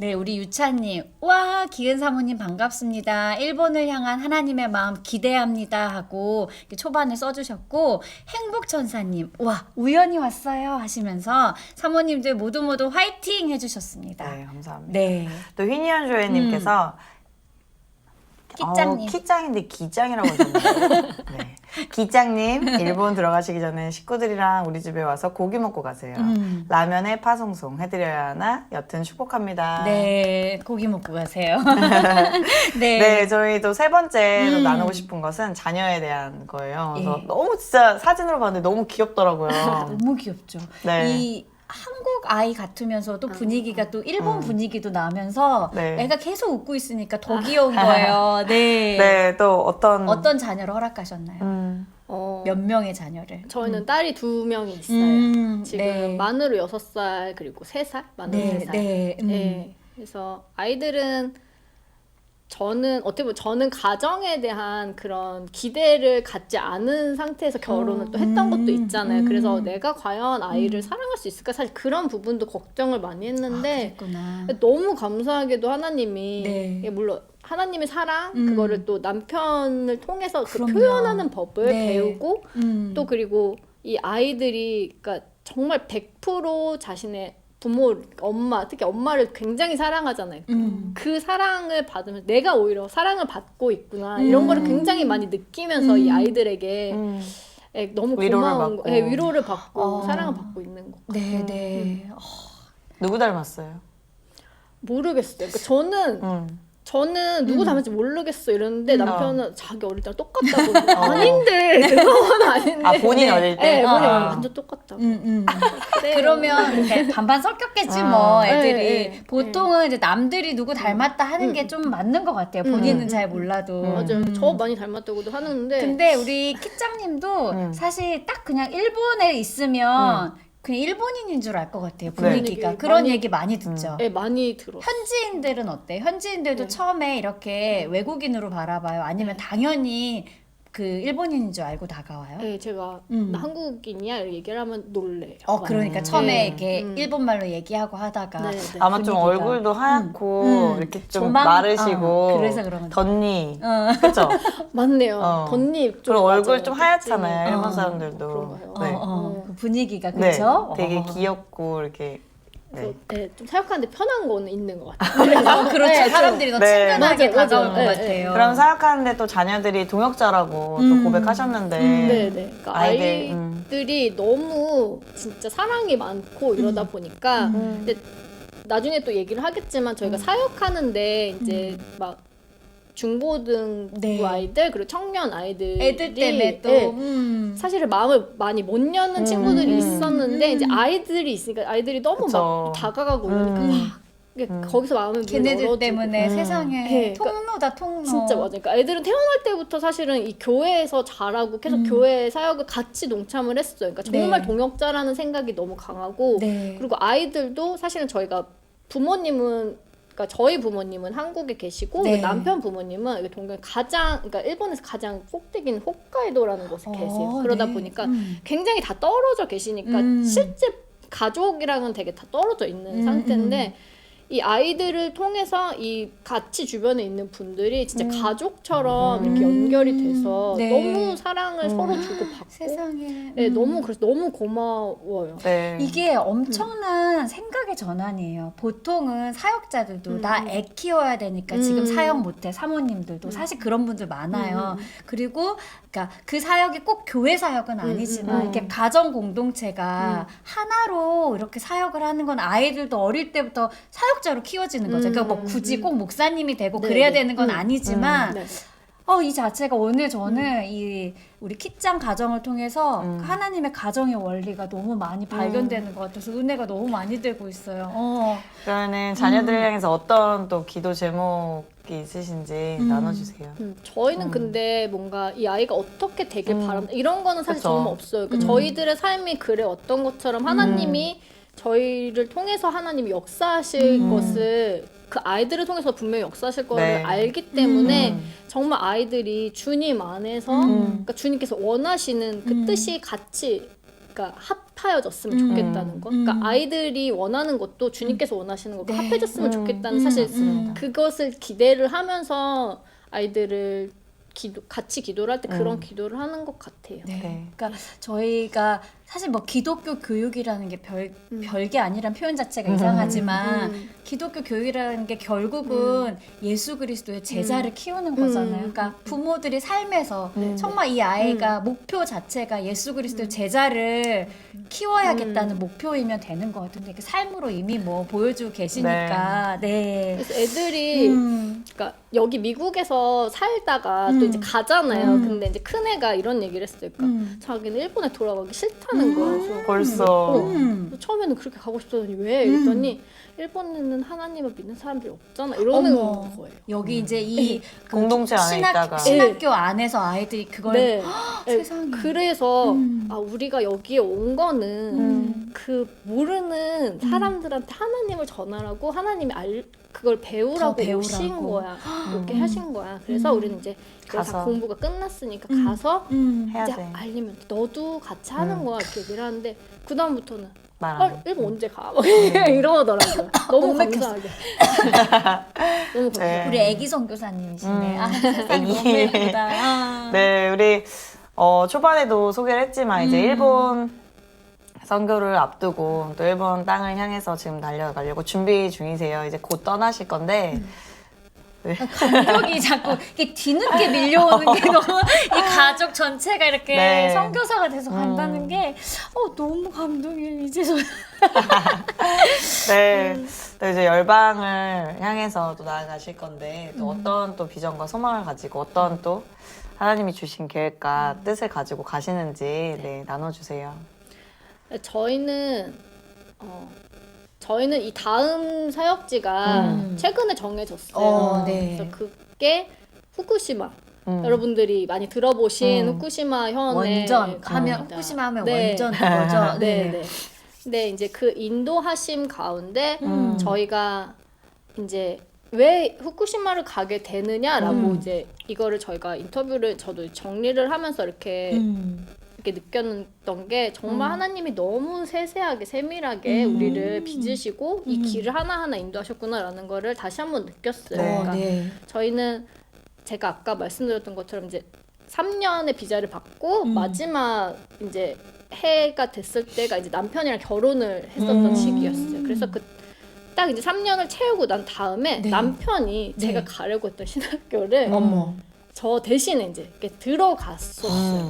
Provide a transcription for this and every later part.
네, 우리 유차님. 와, 기은 사모님 반갑습니다. 일본을 향한 하나님의 마음 기대합니다. 하고 이렇게 초반에 써주셨고, 행복천사님. 와, 우연히 왔어요. 하시면서 사모님들 모두 화이팅 해주셨습니다. 네, 감사합니다. 네. 또 휘니언조애님께서 키짱님. 키짱인데 기짱이라고 하셨네요. 네. 기짱님, 일본 들어가시기 전에 식구들이랑 우리 집에 와서 고기 먹고 가세요. 라면에 파송송 해드려야 하나? 여튼 축복합니다. 네, 고기 먹고 가세요. 네. 네, 저희 또 세 번째로 나누고 싶은 것은 자녀에 대한 거예요. 그래서 예. 너무 진짜 사진으로 봤는데 너무 귀엽더라고요. 너무 귀엽죠. 네. 이 한국 아이 같으면서도 분위기가 또 일본 분위기도 나면서 네. 애가 계속 웃고 있으니까 더 귀여운 거예요. 네. 네, 또 어떤 자녀를 허락하셨나요? 어, 몇 명의 자녀를? 저희는 딸이 2명이 있어요. 지금 네. 만으로 6살 그리고 3살? 만으로 네, 3살. 네. 네. 그래서 아이들은 어떻게 보면 저는 가정에 대한 그런 기대를 갖지 않은 상태에서 결혼을 또 했던 것도 있잖아요. 그래서 내가 과연 아이를 사랑할 수 있을까? 사실 그런 부분도 걱정을 많이 했는데 그랬구나. 너무 감사하게도 하나님이 네. 물론 하나님의 사랑 그거를 또 남편을 통해서 그 그럼요. 표현하는 법을 네. 배우고 또 그리고 이 아이들이 그러니까 정말 100% 자신의 부모, 엄마, 특히 엄마를 굉장히 사랑하잖아요. 그 사랑을 받으면 내가 오히려 사랑을 받고 있구나 이런 거를 굉장히 많이 느끼면서 이 아이들에게 너무 위로를 고마운 받고. 위로를 받고 사랑을 받고 있는 것 같아요. 네, 네. 누구 닮았어요? 모르겠어요. 그러니까 저는 누구 닮았지 모르겠어 이랬는데 남편은 자기 어릴 때랑 똑같다고. 아닌데 그건 아닌데. 아, 본인 어릴 때? 네, 본인 아. 완전 똑같다고. 그래요. 그러면 이제 반반 섞였겠지 뭐 애들이 네, 네. 보통은 이제 남들이 누구 닮았다 하는 게 좀 맞는 것 같아요. 본인은 잘 몰라도. 맞아요. 저 많이 닮았다고도 하는데. 근데 우리 키짱님도 사실 딱 그냥 일본에 있으면 그냥 일본인인 줄 알 것 같아요. 분위기가. 네. 그런 많이- 얘기 많이 듣죠. 네, 많이 들어. 현지인들은 어때? 현지인들도 처음에 이렇게 외국인으로 바라봐요? 아니면 당연히 그 일본인인 줄 알고 다가와요? 네, 제가 나 한국인이야 이렇게 얘기를 하면 놀래요. 그러니까 처음에 네. 이렇게 일본말로 얘기하고 하다가 네, 네. 아마 좀 분위기가. 얼굴도 하얗고 이렇게 좀 조망? 마르시고 그래서 그런 건데. 덧니 그쵸? 맞네요. 덧니 좀 그리고 얼굴 맞아요. 좀 하얗잖아요. 일본 그런 사람들도. 거예요. 네. 그 분위기가 네. 그쵸? 되게 귀엽고 이렇게. 네. 네, 좀 사역하는데 편한 거는 있는 것 같아요. 그렇죠. 네, 사람들이 더 네. 친근하게 맞아요, 다가올 맞아요. 것 네, 같아요. 그럼 사역하는데 또 자녀들이 동역자라고 또 고백하셨는데 네, 네. 그러니까 아이들, 아이들이 너무 진짜 사랑이 많고 이러다 보니까 근데 나중에 또 얘기를 하겠지만 저희가 사역하는데 이제 막 중고등부 네. 아이들 그리고 청년 아이들이 애들 때문에 또 사실은 마음을 많이 못 여는 친구들이 있었는데 이제 아이들이 있으니까 아이들이 너무 그쵸. 막 다가가고 이러니까 막 이게 거기서 마음을 걔네들 열어주고. 때문에 세상에 네, 통로다 통로. 진짜 맞아요. 그러니까 애들은 태어날 때부터 사실은 이 교회에서 자라고 계속 교회 사역을 같이 동참을 했어요. 그러니까 정말 네. 동역자라는 생각이 너무 강하고 네. 그리고 아이들도 사실은 저희가 부모님은 그러니까 저희 부모님은 한국에 계시고 네. 남편 부모님은 여기 동경 그러니까 일본에서 가장 꼭대기인 홋카이도라는 곳에 계세요. 그러다 네. 보니까 굉장히 다 떨어져 계시니까 실제 가족이랑은 되게 다 떨어져 있는 상태인데 이 아이들을 통해서 이 같이 주변에 있는 분들이 진짜 가족처럼 이렇게 연결이 돼서 네. 너무 사랑을 서로 주고 받고 세상에. 네, 그래서 너무 고마워요. 네. 이게 엄청난 생각의 전환이에요. 보통은 사역자들도 나 애 키워야 되니까 지금 사역 못해 사모님들도 사실 그런 분들 많아요. 그리고 그러니까 그 사역이 꼭 교회 사역은 아니지만 이렇게 가정 공동체가 하나로 이렇게 사역을 하는 건 아이들도 어릴 때부터 사역자로 키워지는 거죠. 그러니까 뭐 굳이 꼭 목사님이 되고 네, 그래야 네. 되는 건 아니지만 네. 이 자체가 오늘 저는 이 우리 키짱 가정을 통해서 하나님의 가정의 원리가 너무 많이 발견되는 것 같아서 은혜가 너무 많이 되고 있어요. 그러면은 자녀들을 향해서 어떤 또 기도 제목이 있으신지 나눠주세요. 저희는 근데 뭔가 이 아이가 어떻게 되길 바란다 이런 거는 사실 그쵸. 정말 없어요. 그러니까 저희들의 삶이 그래 어떤 것처럼 하나님이 저희를 통해서 하나님이 역사하실 것을 그 아이들을 통해서 분명히 역사하실 거를 네. 알기 때문에 정말 아이들이 주님 안에서 그러니까 주님께서 원하시는 그 뜻이 같이 그러니까 합하여졌으면 좋겠다는 거. 그러니까 아이들이 원하는 것도 주님께서 원하시는 것과 네. 합해졌으면 좋겠다는 사실 맞습니다. 그것을 기대를 하면서 아이들을 같이 기도를 할 때 그런 기도를 하는 것 같아요. 네. 네. 그러니까 저희가 사실 뭐 기독교 교육이라는 게 별게 아니란 표현 자체가 이상하지만 기독교 교육이라는 게 결국은 예수 그리스도의 제자를 키우는 거잖아요. 그러니까 부모들이 삶에서 정말 이 아이가 목표 자체가 예수 그리스도의 제자를 키워야겠다는 목표이면 되는 것 같은데 그 삶으로 이미 뭐 보여주고 계시니까 네. 그래서 애들이 그러니까 여기 미국에서 살다가 또 이제 가잖아요. 근데 이제 큰 애가 이런 얘기를 했어요. 그러니까 자기는 일본에 돌아가기 싫다는 거예요. 그래서 벌써 그래서 처음에는 그렇게 가고 싶었더니 왜? 이랬더니 일본에는 하나님을 믿는 사람들이 없잖아. 이러는 어머. 거예요. 여기 이제 이 그 공동체 안에 있다가. 신학교 안에서 아이들이 그걸 네. 세상에. 그래서 우리가 여기에 온 거는 그 모르는 사람들한테 하나님을 전하라고 하나님이 그걸 배우라고 더 오신 배우라고. 거야. 이렇게 하신 거야. 그래서 우리는 이제 다 가서. 공부가 끝났으니까 가서 해야 이제 돼. 알리면 돼. 너도 같이 하는 거야. 이렇게 얘기를 하는데 그 다음부터는 말 안 해. 일본 언제 가? 막 이러더라고요. 너무 목맥혔어. 감사하게. 너무 감사하게. 네. 우리 애기 선교사님이시네. 아, 세상이 애기. 너무 예쁘다. 아. 네, 우리 초반에도 소개를 했지만 이제 일본 선교를 앞두고 또 일본 땅을 향해서 지금 달려가려고 준비 중이세요. 이제 곧 떠나실 건데 감격이 자꾸 이렇게 뒤늦게 밀려오는 게 너무 이 가족 전체가 이렇게 네. 선교사가 돼서 간다는 게 너무 감동이에요. 이제서 네, 또 이제 열방을 향해서 또 나아가실 건데 또 어떤 또 비전과 소망을 가지고 어떤 또 하나님이 주신 계획과 뜻을 가지고 가시는지 네, 나눠주세요. 저희는 이 다음 사역지가 최근에 정해졌어요. 네. 그래서 그게 후쿠시마. 여러분들이 많이 들어보신 후쿠시마 현의 원전 하면 겁니다. 후쿠시마 하면 네. 원전 그거죠. 네, 네. 근데 이제 그 인도하심 가운데 저희가 이제 왜 후쿠시마를 가게 되느냐라고 이제 이거를 저희가 인터뷰를 저도 정리를 하면서 이렇게 느꼈던 게 정말 하나님이 너무 세세하게 세밀하게 우리를 빚으시고 이 길을 하나하나 인도하셨구나라는 거를 다시 한번 느꼈어요. 네. 그러니까 네. 저희는 제가 아까 말씀드렸던 것처럼 이제 3년의 비자를 받고 마지막 이제 해가 됐을 때가 이제 남편이랑 결혼을 했었던 시기였어요. 그래서 딱 이제 3년을 채우고 난 다음에 네. 남편이 네. 제가 가려고 했던 신학교를 어머. 저 대신에 이제 이렇게 들어갔었어요.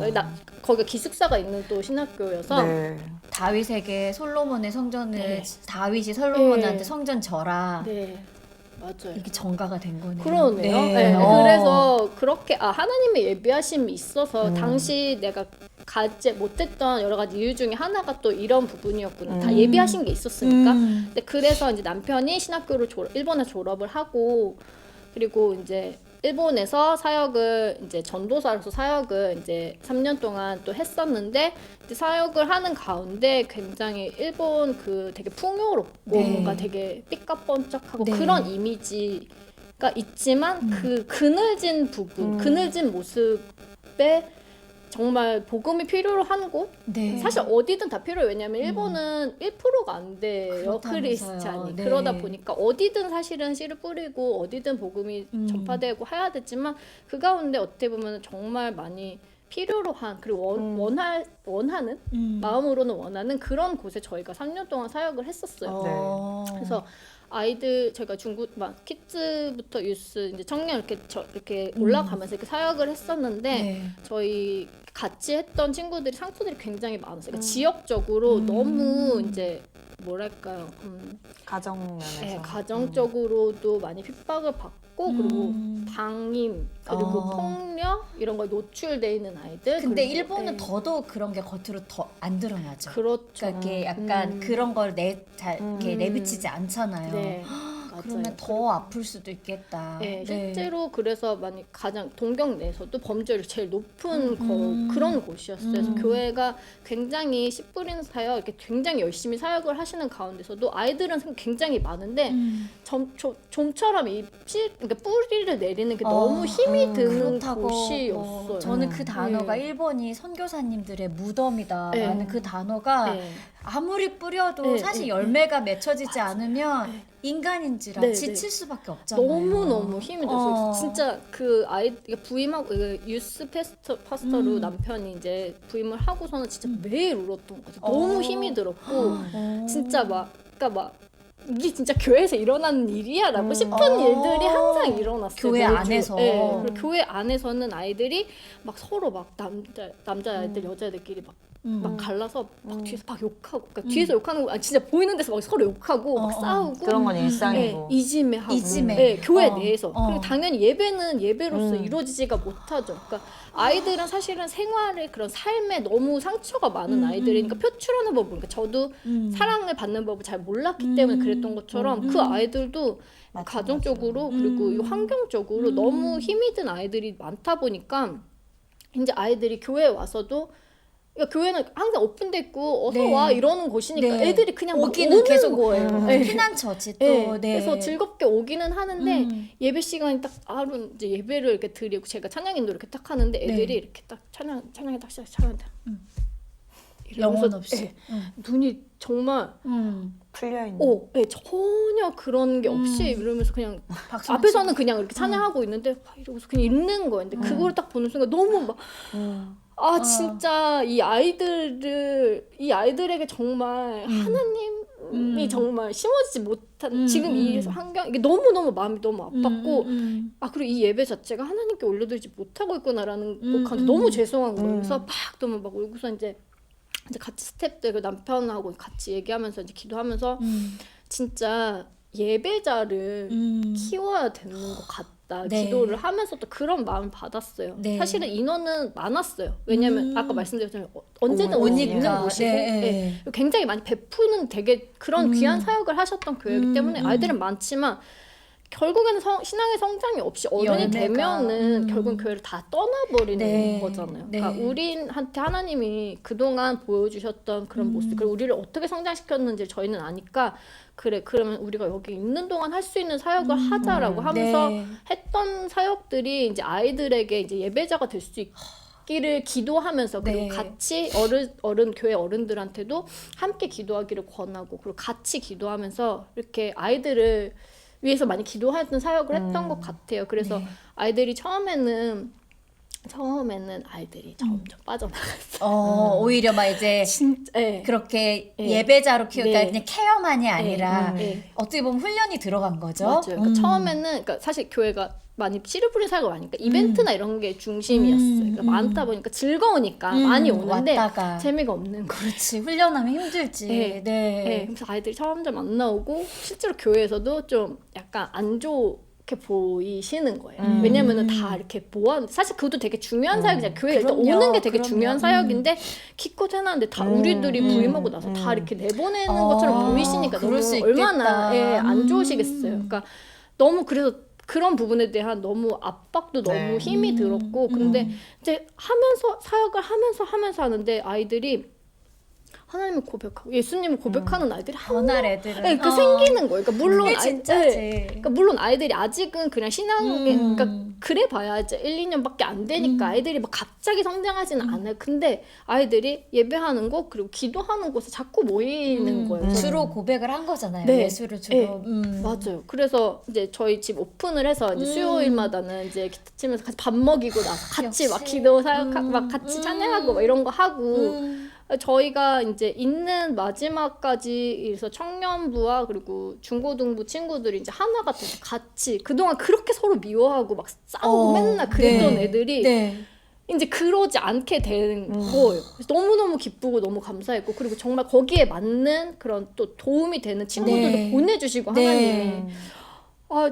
거기가 기숙사가 있는 또 신학교여서 네. 다윗에게 솔로몬의 성전을 네. 다윗이 솔로몬한테 네. 성전 져라. 네, 맞아요. 이게 전가가 된 거네요. 그러네요. 네. 네, 그래서 그렇게 하나님의 예비하심이 있어서 당시 내가 가지 못했던 여러 가지 이유 중에 하나가 또 이런 부분이었구나. 다 예비하신 게 있었으니까. 근데 그래서 이제 남편이 신학교를 일본에 졸업을 하고 그리고 이제 일본에서 사역을 이제 전도사로서 사역을 이제 3년 동안 또 했었는데 이제 사역을 하는 가운데 굉장히 일본 그 되게 풍요롭고 네. 뭔가 되게 삐까뻔쩍하고 네. 그런 이미지가 있지만 그 그늘진 부분, 그늘진 모습에 정말 복음이 필요로 한 곳? 네. 사실 어디든 다 필요해요. 왜냐하면 일본은 1%가 안 돼요. 그렇다면서요. 크리스찬이. 네. 그러다 보니까 어디든 사실은 씨를 뿌리고 어디든 복음이 전파되고 해야 되지만 그 가운데 어떻게 보면 정말 많이 필요로 한 그리고 원하는 마음으로는 원하는 그런 곳에 저희가 3년 동안 사역을 했었어요. 그래서 아이들 저희가 중국 막 키즈부터 유스 이제 청년 이렇게 올라가면서 이렇게 사역을 했었는데 네. 저희 같이 했던 친구들이 상처들이 굉장히 많았어요. 그러니까 지역적으로 너무 이제 뭐랄까요? 가정 면에서. 네, 가정적으로도 많이 핍박을 받고 그리고 방임 그리고 폭력 이런 거에 노출돼 있는 아이들. 근데 그리고, 일본은 네. 더더욱 그런 게 겉으로 더 안 드러나죠. 그렇죠. 그러니까 이게 약간 그런 걸 잘 이렇게 내비치지 않잖아요. 네. 맞아요. 그러면 더 아플 수도 있겠다. 네, 실제로 그래서 많이 가장 동경 내에서도 범죄율이 제일 높은 그런 곳이었어요. 그래서 교회가 굉장히 씨 뿌리는 사역, 이렇게 굉장히 열심히 사역을 하시는 가운데서도 아이들은 굉장히 많은데 좀처럼 그러니까 뿌리를 내리는 게 너무 힘이 드는 곳이었어요. 저는 그 단어가 1번이 선교사님들의 무덤이다라는 그 단어가 아무리 뿌려도 사실 열매가 맺혀지지 않으면 인간인지라 지칠 수밖에 없잖아요. 너무 힘이 들었어요. 진짜 그 부임하고 유스 파스터로 남편이 이제 부임을 하고서는 진짜 매일 울었던 거죠. 너무 힘이 들었고 진짜 그러니까 막 이게 진짜 교회에서 일어나는 일이야라고 싶은 일들이 항상 일어났어요. 교회 안에서. 네. 그리고 교회 안에서는 아이들이 막 서로 막 남자애들 여자애들끼리 막 갈라서 막 뒤에서 막 욕하고, 그러니까 뒤에서 욕하는 거, 진짜 보이는 데서 막 서로 욕하고 막 싸우고 그런 건 일상이고. 이지매하고, 교회 내에서. 그리고 당연히 예배는 예배로서 이루어지지가 못하죠. 그러니까 아이들은 사실은 생활의 그런 삶에 너무 상처가 많은 아이들이니까 표출하는 법, 그러니까 저도 사랑을 받는 법을 잘 몰랐기 때문에 그랬던 것처럼 그 아이들도 가정적으로 그리고 이 환경적으로 너무 힘이 든 아이들이 많다 보니까 이제 아이들이 교회에 와서도, 그러니까 교회는 항상 오픈돼 있고 어서 와 이러는 곳이니까 애들이 그냥 오기는 계속 거예요. 피난처지 또. 그래서 즐겁게 오기는 하는데 예배 시간이 딱 하루 이제 예배를 이렇게 드리고 제가 찬양 인도 이렇게 딱 하는데 애들이 이렇게 딱 찬양이 딱 시작 찬양한다. 영혼 없이 눈이 정말 풀려 있는. 전혀 그런 게 없이 이러면서 그냥 앞에서는 그냥 이렇게 찬양하고 있는데 이러면서 그냥 읽는 거예요. 근데 그걸 딱 보는 순간 너무 막 진짜 이 아이들에게 정말 하나님이 정말 심어지지 못한 지금 이 환경, 이게 너무너무 마음이 너무 아팠고 그리고 이 예배 자체가 하나님께 올려드리지 못하고 있구나라는 것한테 너무 죄송한 거예요. 그래서 막 너무 막 울고서 이제 같이 스태프들 그 남편하고 같이 얘기하면서 이제 기도하면서 진짜 예배자를 키워야 되는 것 같다. 기도를 하면서도 그런 마음을 받았어요. 사실은 인원은 많았어요. 왜냐면 아까 말씀드렸지만 언제든 올 수 있는 곳이고 굉장히 많이 베푸는 되게 그런 귀한 사역을 하셨던 교회이기 때문에 아이들은 많지만 결국에는 신앙의 성장이 없이 어른이 되면은 결국은 교회를 다 떠나버리는 거잖아요. 그러니까 우리한테 하나님이 그동안 보여주셨던 그런 모습, 그리고 우리를 어떻게 성장시켰는지 저희는 아니까 그러면 우리가 여기 있는 동안 할 수 있는 사역을 하자라고 하면서 했던 사역들이 이제 아이들에게 이제 예배자가 될 수 있기를 기도하면서 그리고 같이 교회 어른들한테도 함께 기도하기를 권하고 그리고 같이 기도하면서 이렇게 아이들을 위해서 많이 기도하는 사역을 했던 것 같아요. 그래서 아이들이 처음에는 아이들이 점점 빠져나갔어요. 오히려 막 이제 그렇게 예배자로 키우니까 그냥 케어만이 아니라 어떻게 보면 훈련이 들어간 거죠. 맞아요. 그러니까 처음에는 그러니까 사실 교회가 많이 씨를 뿌린 사역을 많으니까 이벤트나 이런 게 중심이었어요. 그러니까 많다 보니까 즐거우니까 많이 오는데 왔다가. 재미가 없는 거. 그렇지. 훈련하면 힘들지. 그래서 아이들이 점점 안 나오고 실제로 교회에서도 좀 약간 안 좋게 보이시는 거예요. 왜냐면은 다 이렇게 사실 그것도 되게 중요한 사역이잖아요. 교회에 일단 오는 게 되게 중요한 사역인데 키코 해놨는데 다 우리들이 부임하고 나서 다 이렇게 내보내는 것처럼 보이시니까 너무 얼마나 안 좋으시겠어요. 그러니까 너무 그래서 그런 부분에 대한 너무 압박도 너무 힘이 들었고 근데 이제 사역을 하면서 하는데 아이들이 하나님을 고백하고 예수님을 고백하는 아이들이 전할 애들은 생기는 거예요. 그러니까 물론 진짜지. 물론 아이들이 아직은 그냥 신앙에 그러니까 그래 봐야 이제 1, 2년밖에 안 되니까 아이들이 막 갑자기 성장하지는 않아요. 근데 아이들이 예배하는 곳 그리고 기도하는 곳에 자꾸 모이는 거예요. 주로 고백을 한 거잖아요. 예수를 주로. 맞아요. 그래서 이제 저희 집 오픈을 해서 이제 수요일마다는 이제 기타 치면서 같이 밥 먹이고 나서 같이 막 기도 사역 막 같이 찬양하고 막 이런 거 하고 저희가 이제 있는 마지막까지 그래서 청년부와 그리고 중고등부 친구들이 이제 하나가 돼서 같이 그동안 그렇게 서로 미워하고 막 싸우고 맨날 그랬던 애들이 이제 그러지 않게 된 거예요. 그래서 너무너무 기쁘고 너무 감사했고 그리고 정말 거기에 맞는 그런 또 도움이 되는 친구들도 보내주시고 하나님이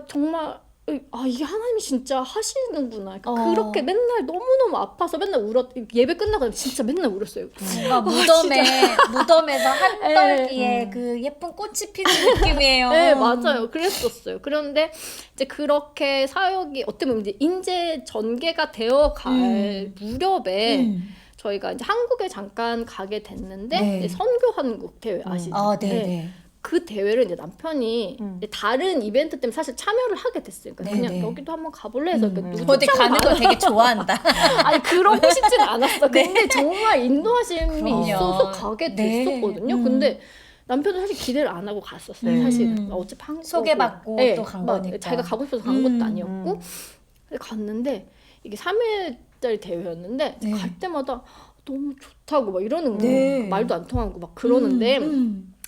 정말 이게 하나님이 진짜 하시는구나. 그러니까 그렇게 맨날 너무너무 아파서 맨날 예배 끝나고 진짜 맨날 울었어요. 뭔가 무덤에서 한 떨기에 그 예쁜 꽃이 피는 느낌이에요. 네, 맞아요. 그랬었어요. 그런데 이제 그렇게 사역이 어떻게 보면 이제 인재 전개가 되어 갈 무렵에 저희가 이제 한국에 잠깐 가게 됐는데 네. 이제 선교 한국 대회 아시죠? 네. 그 대회를 이제 남편이 이제 다른 이벤트 때문에 사실 참여를 하게 됐어요. 그러니까 그냥 네네. 여기도 한번 가볼래 해서 어디 가는 거 되게 좋아한다. 아니 그러고 싶진 않았어. 근데 정말 인도하심이 그럼요. 있어서 가게 네. 됐었거든요. 근데 남편은 사실 기대를 안 하고 갔었어요. 사실은 어차피 한국 소개받고 또 간 거니까. 자기가 가고 싶어서 간 것도 아니었고 갔는데 이게 3일짜리 대회였는데 네. 갈 때마다 너무 좋다고 막 이러는 거예요. 네. 말도 안 통하고 막 그러는데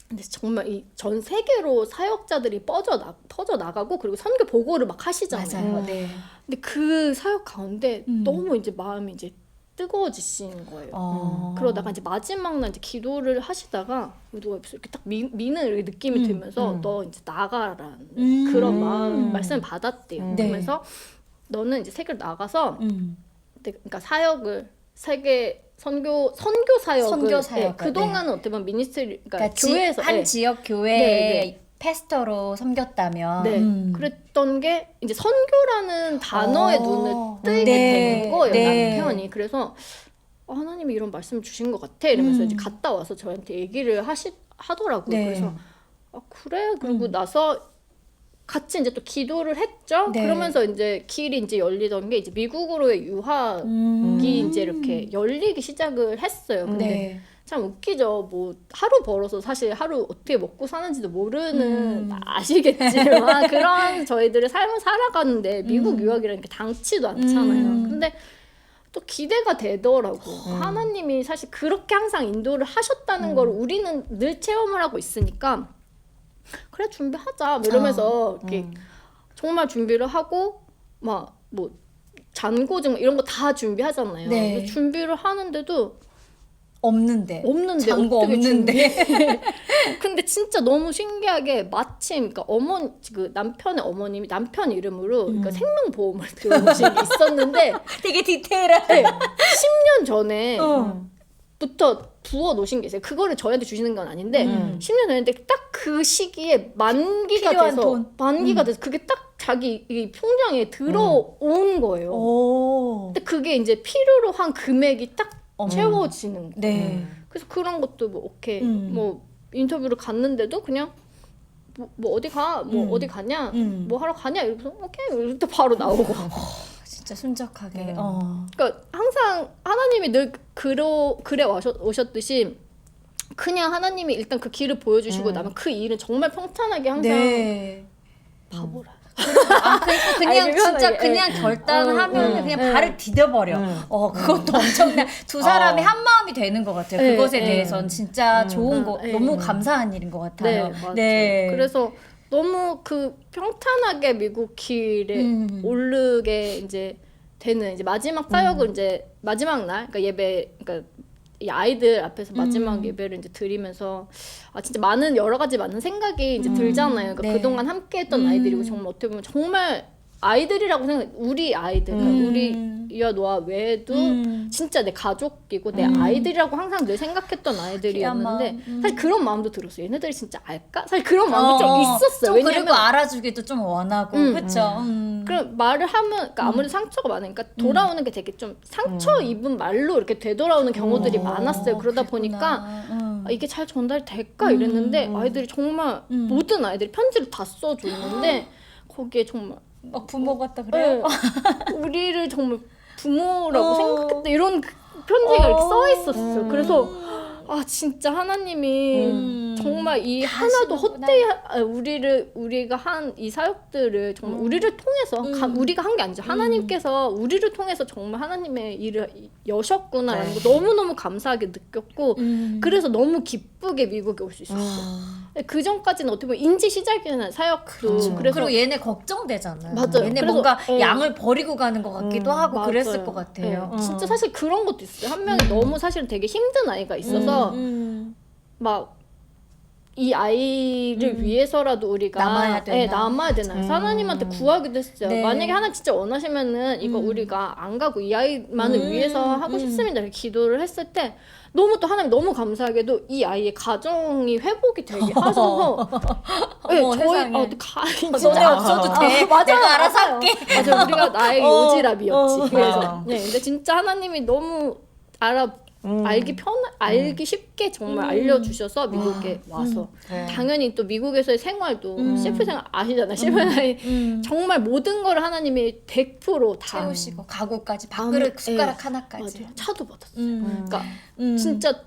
근데 정말 이 전 세계로 사역자들이 퍼져 나가고 그리고 선교 보고를 막 하시잖아요. 맞아요. 네. 근데 그 사역 가운데 너무 이제 마음이 이제 뜨거워지시는 거예요. 그러다가 이제 마지막 날 이제 기도를 하시다가 누가 옆에서 이렇게 딱 미는 이렇게 느낌이 들면서 너 이제 나가라는 그런 말씀을 받았대요. 네. 그러면서 너는 이제 세계로 나가서 그러니까 사역을 세계 선교 사역을 예, 그동안은 어떻게 보면 미니스트리 그러니까 교회에서 한 예. 지역 교회의 네. 패스터로 섬겼다면 네. 그랬던 게 이제 선교라는 단어에 눈을 뜨게 네. 된 거예요, 네. 남편이. 그래서 하나님이 이런 말씀을 주신 것 같아 이러면서 이제 갔다 와서 저한테 얘기를 하더라고요. 네. 그래서 그래? 그러고 나서 같이 이제 또 기도를 했죠. 네. 그러면서 이제 길이 이제 열리던 게 이제 미국으로의 유학이 이제 이렇게 열리기 시작을 했어요. 근데 네. 참 웃기죠. 뭐 하루 벌어서 사실 하루 어떻게 먹고 사는지도 모르는 아시겠지만 그런 저희들의 삶을 살아가는데 미국 유학이라는 게 당치도 않잖아요. 근데 또 기대가 되더라고. 하나님이 사실 그렇게 항상 인도를 하셨다는 걸 우리는 늘 체험을 하고 있으니까 그래 준비하자 뭐 이러면서 이렇게 정말 준비를 하고 막 뭐 잔고증 이런 거 다 준비하잖아요. 네. 근데 준비를 하는데도 없는데 잔고 어떻게 없는데 근데 진짜 너무 신기하게 마침 그러니까 그 남편의 어머님이 남편 이름으로 그러니까 생명보험을 들어오신 게 있었는데 되게 디테일하게 10년 전에 부터 부어 놓으신 게 있어요. 그거를 저희한테 주시는 건 아닌데 10년 전인데 딱 그 시기에 만기가 필요한 돼서 돈. 돼서 그게 딱 자기 이 통장에 들어온 거예요. 오. 근데 그게 이제 필요로 한 금액이 딱 채워지는 거예요. 네. 그래서 그런 것도 뭐 오케이 뭐 인터뷰를 갔는데도 그냥 뭐 어디 가? 뭐 어디 가냐? 뭐 하러 가냐? 이러면서 오케이 이렇게 바로 나오고. 진짜 순적하게. 그러니까 항상 하나님이 늘 그래 오셨듯이 그냥 하나님이 일단 그 길을 보여주시고 나면 그 일은 정말 평탄하게 항상 네. 바보라. 그냥 아니, 진짜 미안하게. 그냥 결단하면 그냥 발을 디뎌버려. 그것도 엄청나. 두 사람이 한 마음이 되는 것 같아요. 네, 그것에 네. 대해선 진짜 좋은 거, 네. 너무 감사한 일인 것 같아요. 네, 맞아요. 그래서 너무 그 평탄하게 미국 길에 오르게 이제 되는 이제 마지막 사역을 이제 마지막 날 그러니까 예배 그러니까 이 아이들 앞에서 마지막 예배를 이제 드리면서 진짜 많은 여러 가지 많은 생각이 이제 들잖아요. 그러니까 네. 그동안 함께했던 아이들이고 정말 어떻게 보면 정말 아이들이라고 생각 우리 아이들 그러니까 우리와 노아 외에도 진짜 내 가족이고 내 아이들이라고 항상 늘 생각했던 아이들이었는데 사실 그런 마음도 들었어요. 얘네들이 진짜 알까? 사실 그런 마음도 좀 있었어요. 좀 왜냐면 그리고 알아주기도 좀 원하고 그렇죠. 그럼 말을 하면 그러니까 아무래도 상처가 많으니까 돌아오는 게 되게 좀 상처 입은 말로 이렇게 되돌아오는 경우들이 많았어요. 그러다 보니까 이게 잘 전달이 될까 이랬는데 아이들이 정말 모든 아이들이 편지를 다 써줬는데 거기에 정말 막 부모 같다 그래요? 우리를 정말 부모라고 생각했다 이런 편지가 이렇게 써 있었어요. 그래서 진짜 하나님이 정말 이 하나도 우리가 한 이 사역들을 정말 우리를 통해서 우리가 한 게 아니죠. 하나님께서 우리를 통해서 정말 하나님의 일을 여셨구나라는 거 너무너무 감사하게 느꼈고 그래서 너무 기쁘게 미국에 올 수 있었어요. 그 전까지는 어떻게 보면 인지 시작이잖아요. 사역도. 그래서 그리고 얘네 걱정되잖아요. 맞아요. 얘네 그래서, 뭔가 양을 버리고 가는 것 같기도 하고 맞아요. 그랬을 것 같아요. 네. 진짜 사실 그런 것도 있어요. 한 명이 너무 사실 되게 힘든 아이가 있어서 막 이 아이를 위해서라도 우리가 남아야 되나? 네, 남아야 되나? 하나님한테 구하기도 했어요. 네. 만약에 하나 진짜 원하시면은 이거 우리가 안 가고 이 아이만을 위해서 하고 싶습니다. 이렇게 기도를 했을 때 너무 또 하나님 너무 감사하게도 이 아이의 가정이 회복이 되게 하셔서 네, 어머, 저희 세상에. 진짜 너네 없어도 돼. 맞아요, 내가 알아서 맞아요. 할게. 맞아요. 우리가 나의 요지랍이었지. 어. 그래서 네, 근데 진짜 하나님이 너무 알기 쉽게 정말 알려주셔서 미국에 와서 네. 당연히 또 미국에서의 생활도 셰프 생활 아시잖아요. 셰프 생활이 정말 모든 걸 하나님이 100%다 채우시고 가구까지 밥그릇 숟가락 하나까지. 맞아요. 차도 받았어요. 음. 그러니까 진짜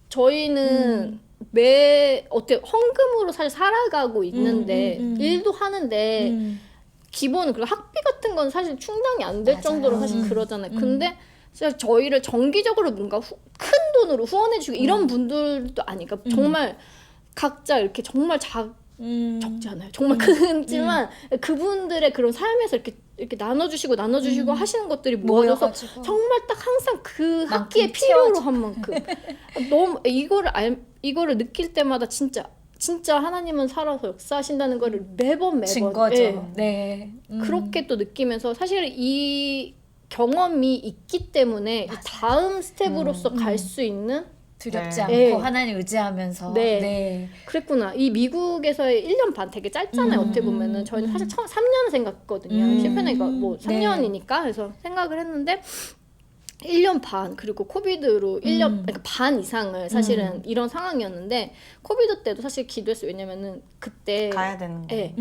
저희는 매 어때 헌금으로 사실 살아가고 있는데 일도 하는데 기본 그리고 학비 같은 건 사실 충당이 안 될 맞아요. 정도로 사실 그러잖아요. 근데 진짜 저희를 정기적으로 뭔가 큰 돈으로 후원해주고 이런 분들도 아니까 정말 각자 이렇게 정말 적지 않아요. 정말 크지만 그분들의 그런 삶에서 이렇게 나눠주시고 하시는 것들이 모여져서 모여가지고. 정말 딱 항상 그 만큼 학기에 필요로 한 만큼 너무 이거를 느낄 때마다 진짜 하나님은 살아서 역사하신다는 거를 매번 증거죠. 예. 네. 그렇게 또 느끼면서 사실 이 경험이 있기 때문에 이 다음 스텝으로서 갈 수 있는 두렵지 네. 않고 네. 하나님 의지하면서. 네. 그랬구나. 이 미국에서의 1년 반 되게 짧잖아요. 어떻게 보면은 저희는 사실 처음 3년을 생각했거든요. 실패니까 뭐 3년이니까 그래서 생각을 했는데 1년 반 그리고 코비드로 1년 그러니까 반 이상을 사실은 이런 상황이었는데 코비드 때도 사실 기도했어요. 왜냐면은 그때 가야 되는 거. 예.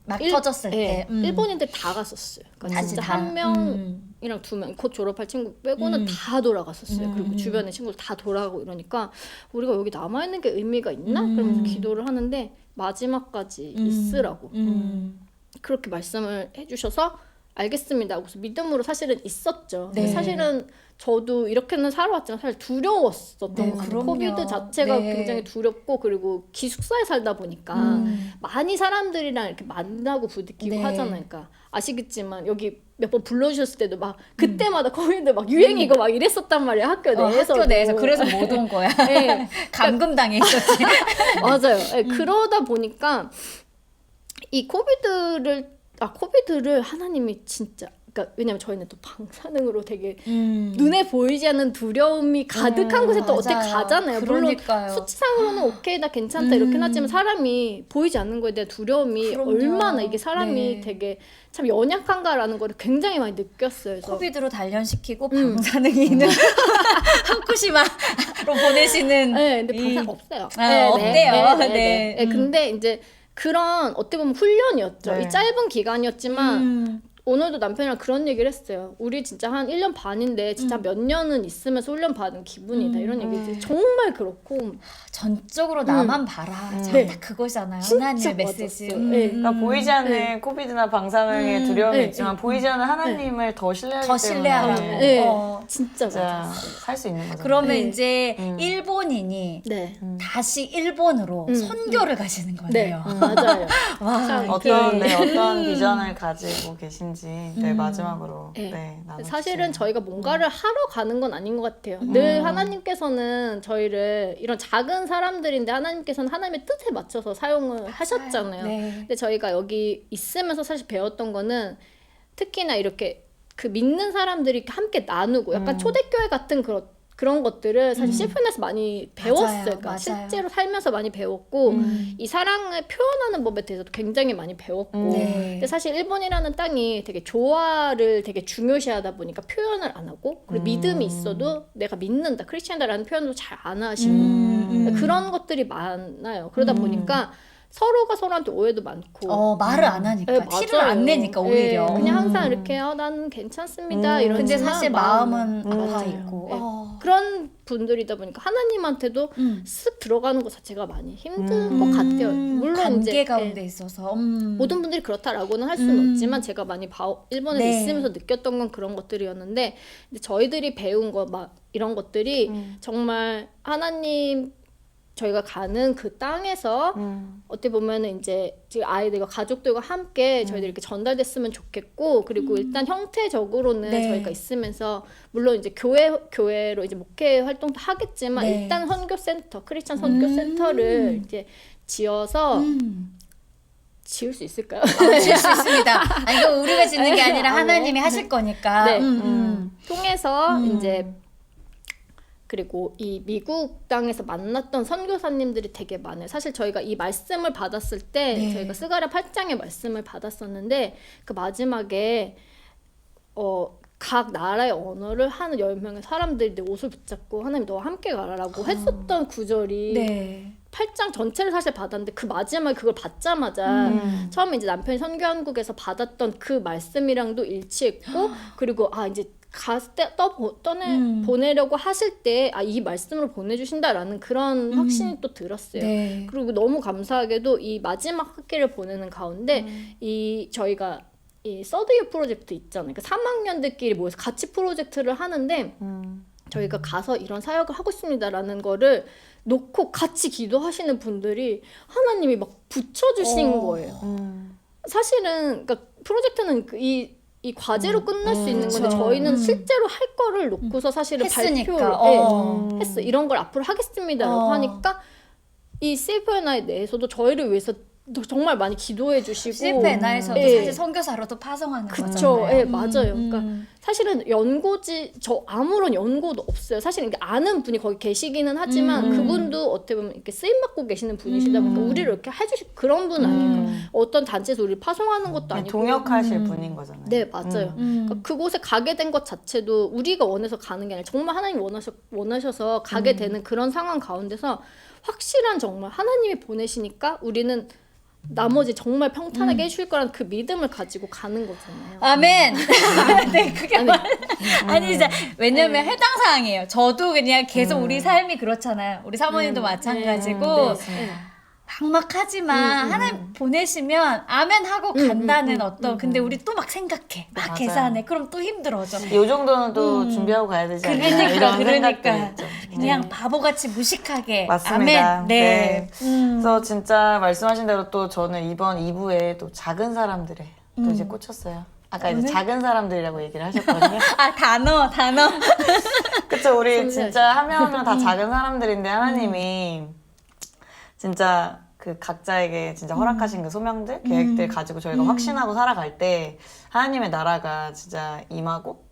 막 터졌을 때. 일본인들 다 갔었어요. 그러니까 다시 진짜 다. 한 명이랑 2명 곧 졸업할 친구 빼고는 다 돌아갔었어요. 그리고 주변의 친구들 다 돌아가고 이러니까 우리가 여기 남아 있는 게 의미가 있나? 그러면서 기도를 하는데 마지막까지 있으라고 그렇게 말씀을 해주셔서 알겠습니다. 그래서 믿음으로 사실은 있었죠. 네. 사실은 저도 이렇게는 살아왔지만 사실 두려웠었던 네, 것 같아요. 그럼요. 코비드 자체가 네. 굉장히 두렵고 그리고 기숙사에 살다 보니까 많이 사람들이랑 이렇게 만나고 부딪히고 네. 하잖아요. 그러니까 아시겠지만 여기 몇 번 불러주셨을 때도 막 그때마다 코비드 막 유행이고 막 이랬었단 말이에요. 학교 내에서. 학교 내에서 그래서 못 온 거야. 네. 감금당해 있었지. 맞아요. 네, 그러다 보니까 이 코비드를 하나님이 진짜 그러니까 왜냐면 저희는 또 방사능으로 되게 눈에 보이지 않는 두려움이 가득한 곳에 또 어떻게 맞아요. 가잖아요. 그러니까요. 물론 수치상으로는 오케이 나 괜찮다 이렇게 하지만 사람이 보이지 않는 거에 대한 두려움이 그럼요. 얼마나 이게 사람이 네. 되게 참 연약한가라는 거를 굉장히 많이 느꼈어요. 그래서 코비드로 단련시키고 방사능이 있는 후쿠시마로 보내시는. 네, 근데 방사능 없어요. 없대요. 네. 근데 이제 그런 어떻게 보면 훈련이었죠. 네. 이 짧은 기간이었지만 오늘도 남편이랑 그런 얘기를 했어요. 우리 진짜 한 1년 반인데 진짜 몇 년은 있으면서 훈련 받은 기분이다. 이런 얘기지. 정말 그렇고 전적으로 나만 봐라. 참 네. 딱 그거잖아요. 진짜 하나님의 메시지. 맞았어요. 네. 그러니까 보이지 않는 코비드나 방사능의 두려움이 네. 있지만 보이지 않는 하나님을 더 신뢰하기 더 때문에 신뢰하라고. 네. 진짜 진짜 맞아. 살 수 있는 거죠. 그러면 네. 이제 일본인이 네. 다시 일본으로 선교를 가시는 네. 거네요. 맞아요. 와, 참 어떤 비전을 가지고 계신지 마지막으로 네. 나눠주세요. 사실은 저희가 뭔가를 하러 가는 건 아닌 것 같아요. 늘 하나님께서는 저희를 이런 작은 사람들인데 하나님께서는 하나님의 뜻에 맞춰서 사용을 하셨잖아요. 네. 근데 저희가 여기 있으면서 사실 배웠던 거는 특히나 이렇게 그 믿는 사람들이 함께 나누고 약간 초대교회 같은 그런 것들을 사실 CFN에서 많이 배웠어요. 맞아요, 그러니까 맞아요. 실제로 살면서 많이 배웠고 이 사랑을 표현하는 법에 대해서도 굉장히 많이 배웠고 네. 근데 사실 일본이라는 땅이 되게 조화를 되게 중요시하다 보니까 표현을 안 하고 그리고 믿음이 있어도 내가 믿는다 크리스천다라는 표현도 잘 안 하시고 그런 것들이 많아요. 그러다 보니까 서로가 서로한테 오해도 많고 말을 안 하니까 네, 티를 맞아요. 안 내니까 오히려. 네, 그냥 항상 이렇게 나는 괜찮습니다 이런 근데 사실 마음은 아파 있고. 네. 그런 분들이다 보니까 하나님한테도 쓱 들어가는 것 자체가 많이 힘든 것 같아요. 물론 관계 이제 가운데 있어서. 모든 분들이 그렇다라고는 할 수는 없지만 제가 많이 일본에 네. 있으면서 느꼈던 건 그런 것들이었는데 근데 저희들이 배운 거 막 이런 것들이 정말 하나님 저희가 가는 그 땅에서 어떻게 보면은 이제 지금 아이들과 가족들과 함께 저희들이 이렇게 전달됐으면 좋겠고 그리고 일단 형태적으로는 네. 저희가 있으면서 물론 이제 교회로 이제 목회 활동도 하겠지만 네. 일단 선교센터 크리스찬 선교센터를 이제 지어서 지을 수 있을까요? 지을 수 있습니다. 아니, 이거 우리가 짓는 게 아니라 하나님이 하실 거니까. 네. 통해서 이제 그리고 이 미국 땅에서 만났던 선교사님들이 되게 많아요. 사실 저희가 이 말씀을 받았을 때 네. 저희가 스가랴 8장의 말씀을 받았었는데 그 마지막에 각 나라의 언어를 하는 10명의 사람들이 내 옷을 붙잡고 하나님 너와 함께 가라라고 했었던 구절이 네. 8장 전체를 사실 받았는데 그 마지막에 그걸 받자마자 처음에 이제 남편이 선교한국에서 받았던 그 말씀이랑도 일치했고 그리고 이제 갔을 때 보내려고 하실 때 이 말씀으로 보내주신다라는 그런 확신이 또 들었어요. 네. 그리고 너무 감사하게도 이 마지막 학기를 보내는 가운데 이 저희가 이 서드이어 프로젝트 있잖아요. 그러니까 3학년들끼리 모여서 같이 프로젝트를 하는데 저희가 가서 이런 사역을 하고 있습니다라는 거를 놓고 같이 기도하시는 분들이 하나님이 막 붙여주신 거예요. 사실은 그러니까 프로젝트는 이 과제로 끝날 수 있는 건데 그쵸. 저희는 실제로 할 거를 놓고서 사실은 했으니까. 발표를 했어. 이런 걸 앞으로 하겠습니다라고 어. 하니까 이 CFNI 내에서도 저희를 위해서 정말 많이 기도해 주시고 CFNI에서도 예. 사실 선교사로도 파송하는 그쵸, 거잖아요. 예, 맞아요. 그러니까 사실은 연고지 아무런 연고도 없어요. 사실 이게 아는 분이 거기 계시기는 하지만 그분도 어떻게 보면 이렇게 쓰임 받고 계시는 분이시다 보니까 우리를 이렇게 해주실 그런 분 아니고 어떤 단체에서 우리 파송하는 것도 아니고 동역하실 분인 거잖아요. 네, 맞아요. 그러니까 그곳에 가게 된 것 자체도 우리가 원해서 가는 게 아니라 정말 하나님 원하셔서 가게 되는 그런 상황 가운데서 확실한 정말 하나님이 보내시니까 우리는 나머지 정말 평탄하게 해줄 거란 그 믿음을 가지고 가는 거잖아요. 아멘. 네, 그게 아니 진짜 왜냐면 해당 사항이에요. 저도 그냥 계속 우리 삶이 그렇잖아요. 우리 사모님도 마찬가지고 막막하지만 하나님 보내시면 아멘 하고 간다는 어떤 근데 우리 또 막 생각해, 막 맞아요. 계산해. 그럼 또 힘들어져. 이 정도는 또 준비하고 가야 되지 않나 이런 생각들이 있죠. 그냥 바보같이 무식하게 맞습니다. 아멘. 네. 그래서 진짜 말씀하신 대로 또 저는 이번 2부에 또 작은 사람들에 또 이제 꽂혔어요. 아까 이제 작은 사람들이라고 얘기를 하셨거든요. 단어. 그쵸, 우리 존재하시죠. 진짜 한 명 한 명 다 작은 사람들인데 하나님이 진짜 그 각자에게 진짜 허락하신 그 소명들, 계획들 가지고 저희가 확신하고 살아갈 때 하나님의 나라가 진짜 임하고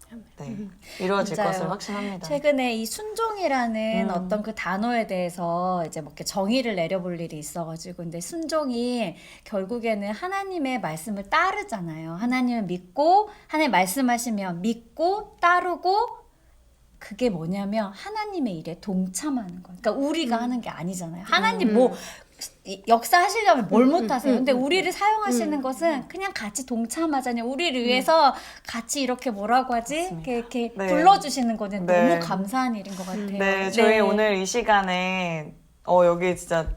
이루어질 맞아요. 것을 확신합니다. 최근에 이 순종이라는 어떤 그 단어에 대해서 이제 뭐 이렇게 정의를 내려볼 일이 있어가지고 근데 순종이 결국에는 하나님의 말씀을 따르잖아요. 하나님을 믿고 하나님 말씀하시면 믿고 따르고 그게 뭐냐면 하나님의 일에 동참하는 거예요. 그러니까 우리가 하는 게 아니잖아요. 하나님 뭐 역사하시려면 뭘 못하세요. 근데 우리를 사용하시는 것은 그냥 같이 동참하잖아요. 우리를 위해서 같이 이렇게 뭐라고 하지? 이렇게 네. 불러주시는 거는 네. 너무 감사한 일인 것 같아요. 네, 저희 오늘 이 시간에 여기 진짜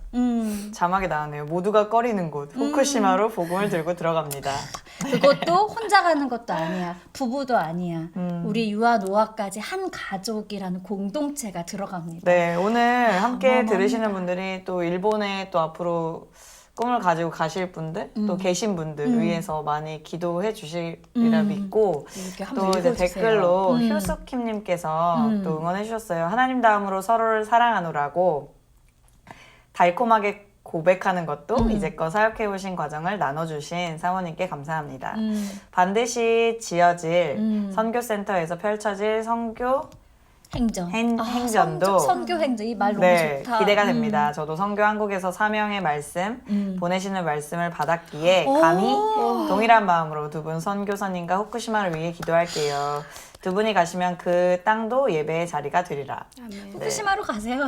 자막이 나왔네요. 모두가 꺼리는 곳 후쿠시마로 복음을 들고 들어갑니다. 그것도 혼자 가는 것도 아니야. 부부도 아니야. 우리 유아 노아까지 한 가족이라는 공동체가 들어갑니다. 네, 오늘 함께 들으시는 분들이 또 일본에 또 앞으로 꿈을 가지고 가실 분들, 또 계신 분들 위해서 많이 기도해 주시리라 믿고, 이렇게 한번 또 이제 읽어주세요. 댓글로 휴숙킴님께서 또 응원해 주셨어요. 하나님 다음으로 서로를 사랑하노라고 달콤하게 고백하는 것도 이제껏 사역해 오신 과정을 나눠주신 사모님께 감사합니다. 반드시 지어질 선교센터에서 펼쳐질 선교 행전. 행전도 선교 행전. 이 말 너무 네, 좋다. 기대가 됩니다. 저도 선교 한국에서 사명의 말씀 보내시는 말씀을 받았기에 감히 동일한 마음으로 두 분 선교사님과 후쿠시마를 위해 기도할게요. 두 분이 가시면 그 땅도 예배의 자리가 되리라. 후쿠시마로 가세요.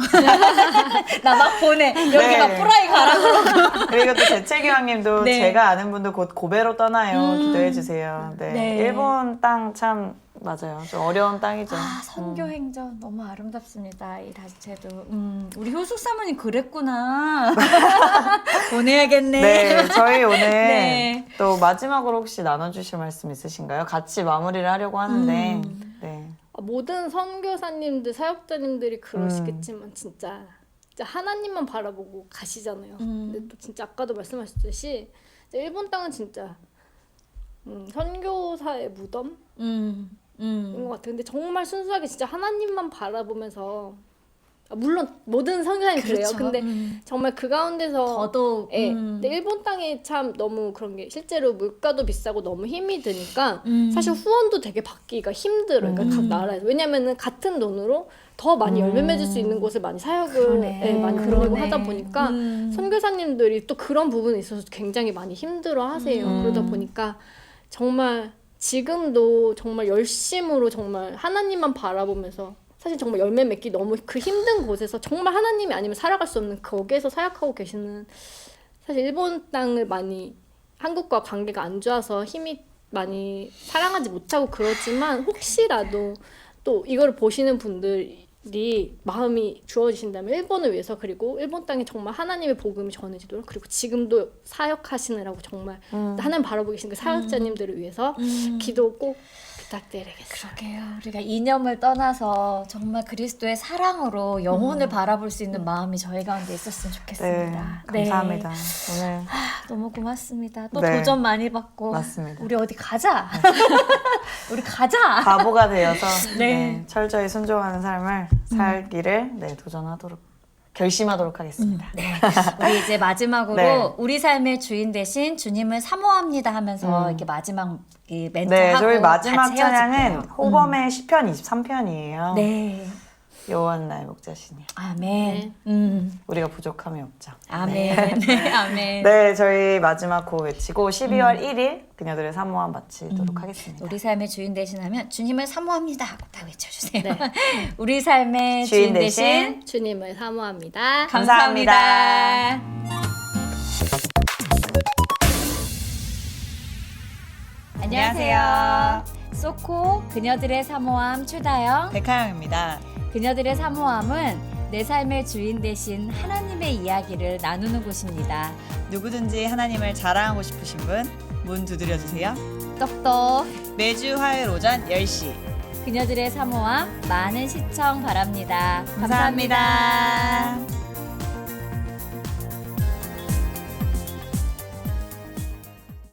나 막 보내. 여기 네. 막 프라이 가라고. 그리고 또 재채기왕님도 네. 제가 아는 분도 곧 고베로 떠나요. 기도해 주세요. 네. 네. 일본 땅 참 맞아요. 좀 어려운 땅이죠. 선교 행전 너무 아름답습니다. 이 자체도. 우리 효숙 사모님 그랬구나. 보내야겠네. 네, 저희 오늘 네. 또 마지막으로 혹시 나눠주실 말씀 있으신가요? 같이 마무리를 하려고 하는데, 네. 모든 선교사님들, 사역자님들이 그러시겠지만 진짜 진짜 하나님만 바라보고 가시잖아요. 근데 또 진짜 아까도 말씀하셨듯이 진짜 일본 땅은 진짜 선교사의 무덤인 것 같아요. 근데 정말 순수하게 진짜 하나님만 바라보면서 물론 모든 선교사님 그래요. 그렇죠. 근데 정말 그 가운데서 더더욱 예. 근데 일본 땅이 참 너무 그런 게 실제로 물가도 비싸고 너무 힘이 드니까 사실 후원도 되게 받기가 힘들어요. 그러니까 각 나라에서. 왜냐면은 같은 돈으로 더 많이 열매 맺을 수 있는 곳을 많이 사역을 그러네. 예, 많이 그러네. 보내고 하다 보니까 선교사님들이 또 그런 부분에 있어서 굉장히 많이 힘들어 하세요. 그러다 보니까 정말 지금도 정말 열심으로 정말 하나님만 바라보면서 사실 정말 열매 맺기 너무 그 힘든 곳에서 정말 하나님이 아니면 살아갈 수 없는 거기에서 사역하고 계시는 사실 일본 땅을 많이 한국과 관계가 안 좋아서 힘이 많이 사랑하지 못하고 그렇지만 혹시라도 또 이걸 보시는 분들이 마음이 주어지신다면 일본을 위해서 그리고 일본 땅에 정말 하나님의 복음이 전해지도록 그리고 지금도 사역하시느라고 정말 하나님 바라보고 계신 그 사역자님들을 위해서 기도 꼭 부탁드리겠습니다. 그러게요. 우리가 이념을 떠나서 정말 그리스도의 사랑으로 영혼을 바라볼 수 있는 마음이 저희 가운데 있었으면 네, 좋겠습니다. 감사합니다. 오늘 너무 고맙습니다. 또 네. 도전 많이 받고 맞습니다. 우리 어디 가자. 우리 가자. 바보가 되어서 네. 네, 철저히 순종하는 삶을 살기를 도전하도록 결심하도록 하겠습니다. 네. 우리 이제 마지막으로 네. 우리 삶의 주인 대신 주님을 사모합니다 하면서 이렇게 마지막 이 멘트 네, 하고 저희 마지막 같이 헤어질게요. 찬양은 호범의 시편 23편이에요. 네. 여호와는 나의 목자시니 아멘. 우리가 부족함이 없죠. 아멘. 네. 아멘. 네, 저희 마지막 곡 외치고 12월 1일 그녀들의 사모함 마치도록 하겠습니다. 우리 삶의 주인 대신하면 주님을 사모합니다 하고 다 외쳐주세요. 우리 삶의 주인 주인 대신 대신 주님을 사모합니다. 감사합니다. 안녕하세요. 소코 그녀들의 사모함 최다영. 백하영입니다. 그녀들의 사모함은 내 삶의 주인 대신 하나님의 이야기를 나누는 곳입니다. 누구든지 하나님을 자랑하고 싶으신 분 문 두드려 주세요. 떡떡 매주 화요일 오전 10시. 그녀들의 사모함 많은 시청 바랍니다. 감사합니다.